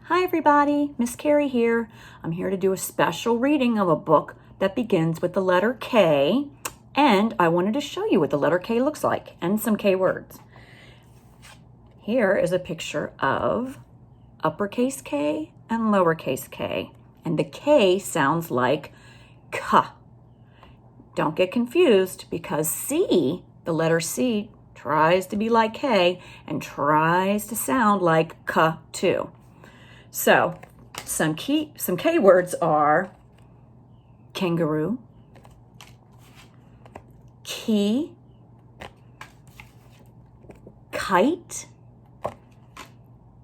Hi everybody, Miss Carrie here. I'm here to do a special reading of a book that begins with the letter K, and I wanted to show you what the letter K looks like and some K words. Here is a picture of uppercase K and lowercase k, and the K sounds like K. Don't get confused because C, the letter C, tries to be like K and tries to sound like K too. So some K words are kangaroo, key, kite,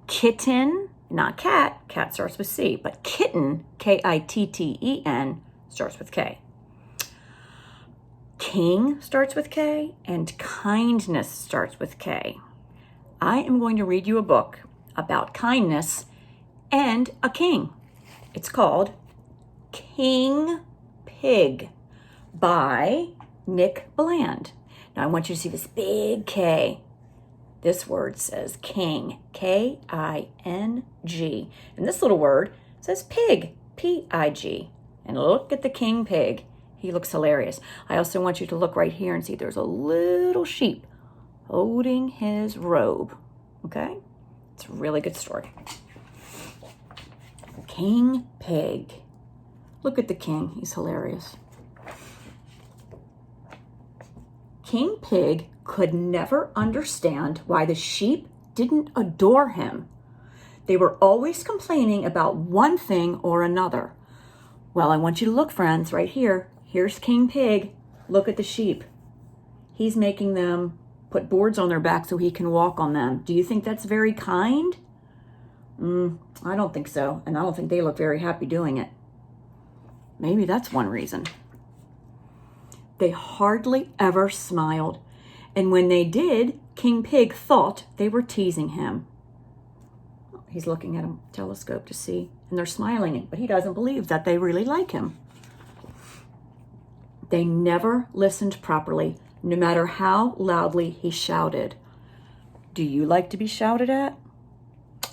kitten, not cat, cat starts with C, but kitten, K-I-T-T-E-N, starts with K. King starts with K, and kindness starts with K. I am going to read you a book about kindness and a king. It's called King Pig by Nick Bland. Now I want you to see this big K. This word says king, K-I-N-G. And this little word says pig, P-I-G. And look at the king pig. He looks hilarious. I also want you to look right here and see there's a little sheep holding his robe. Okay? It's a really good story. King Pig. Look at the king. He's hilarious. King Pig could never understand why the sheep didn't adore him. They were always complaining about one thing or another. Well, I want you to look, friends, right here. Here's King Pig. Look at the sheep. He's making them put boards on their back so he can walk on them. Do you think that's very kind? I don't think so, and I don't think they look very happy doing it. Maybe that's one reason. They hardly ever smiled, and when they did, King Pig thought they were teasing him. He's looking at a telescope to see, and they're smiling, but he doesn't believe that they really like him. They never listened properly, no matter how loudly he shouted. Do you like to be shouted at?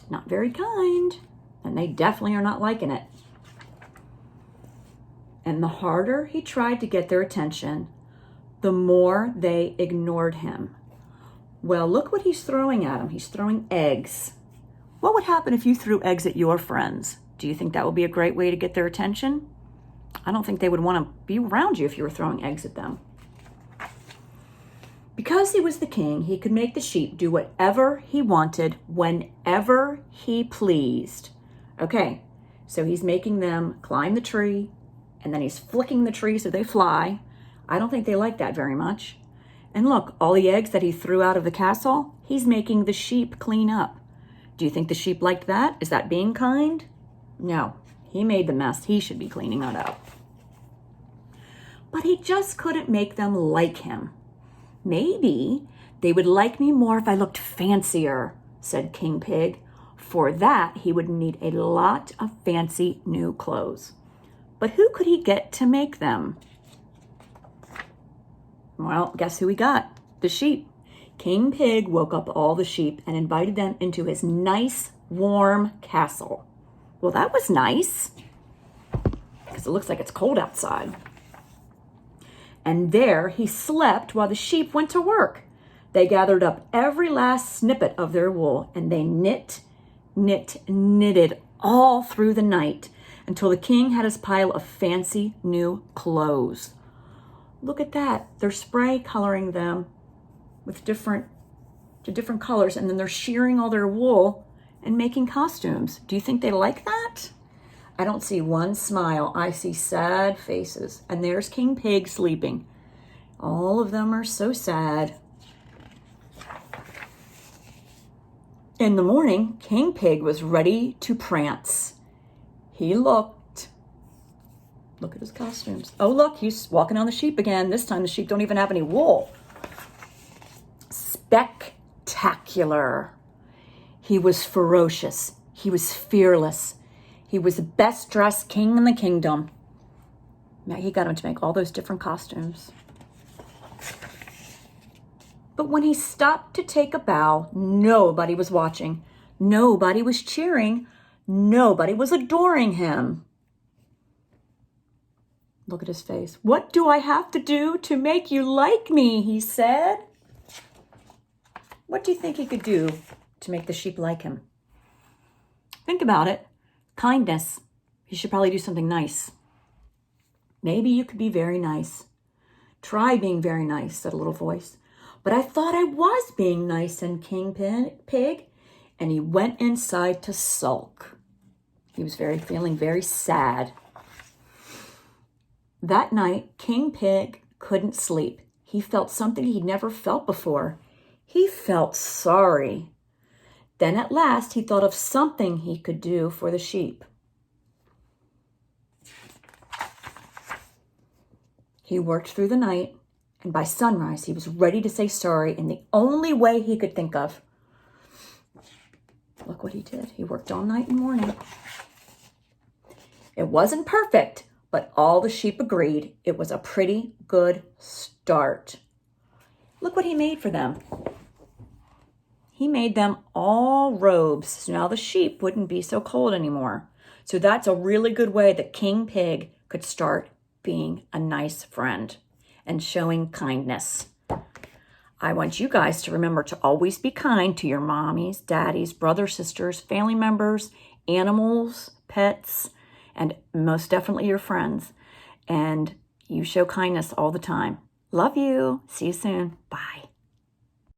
Not very kind, and they definitely are not liking it. And the harder he tried to get their attention, the more they ignored him. Well, look what he's throwing at them. He's throwing eggs. What would happen if you threw eggs at your friends? Do you think that would be a great way to get their attention? I don't think they would want to be around you if you were throwing eggs at them. Because he was the king, he could make the sheep do whatever he wanted, whenever he pleased. Okay, so he's making them climb the tree, and then he's flicking the tree so they fly. I don't think they like that very much. And look, all the eggs that he threw out of the castle, he's making the sheep clean up. Do you think the sheep liked that? Is that being kind? No, he made the mess. He should be cleaning that up. But he just couldn't make them like him. Maybe they would like me more if I looked fancier, said King Pig. For that, he would need a lot of fancy new clothes. But who could he get to make them? Well, guess who he got? The sheep. King Pig woke up all the sheep and invited them into his nice, warm castle. Well, that was nice, because it looks like it's cold outside. And there he slept while the sheep went to work. They gathered up every last snippet of their wool, and they knitted all through the night until the king had his pile of fancy new clothes. Look at that. They're spray coloring them with different colors, and then they're shearing all their wool and making costumes. Do you think they like that? I don't see one smile. I see sad faces. And there's King Pig sleeping. All of them are so sad. In the morning, King Pig was ready to prance. He looked. Look at his costumes. Oh, look, he's walking on the sheep again. This time the sheep don't even have any wool. Spectacular. He was ferocious. He was fearless. He was the best dressed king in the kingdom. He got him to make all those different costumes. But when he stopped to take a bow, nobody was watching. Nobody was cheering. Nobody was adoring him. Look at his face. "What do I have to do to make you like me?" he said. What do you think he could do to make the sheep like him? Think about it. Kindness. He should probably do something nice. Maybe you could be very nice. "Try being very nice," said a little voice. "But I thought I was being nice," said King Pig, and he went inside to sulk. He was feeling very sad. That night, King Pig couldn't sleep. He felt something he'd never felt before. He felt sorry. Then at last, he thought of something he could do for the sheep. He worked through the night, and by sunrise, he was ready to say sorry in the only way he could think of. Look what he did. He worked all night and morning. It wasn't perfect, but all the sheep agreed it was a pretty good start. Look what he made for them. He made them all robes, so now the sheep wouldn't be so cold anymore. So that's a really good way that King Pig could start being a nice friend and showing kindness. I want you guys to remember to always be kind to your mommies, daddies, brothers, sisters, family members, animals, pets, and most definitely your friends. And you show kindness all the time. Love you. See you soon. Bye.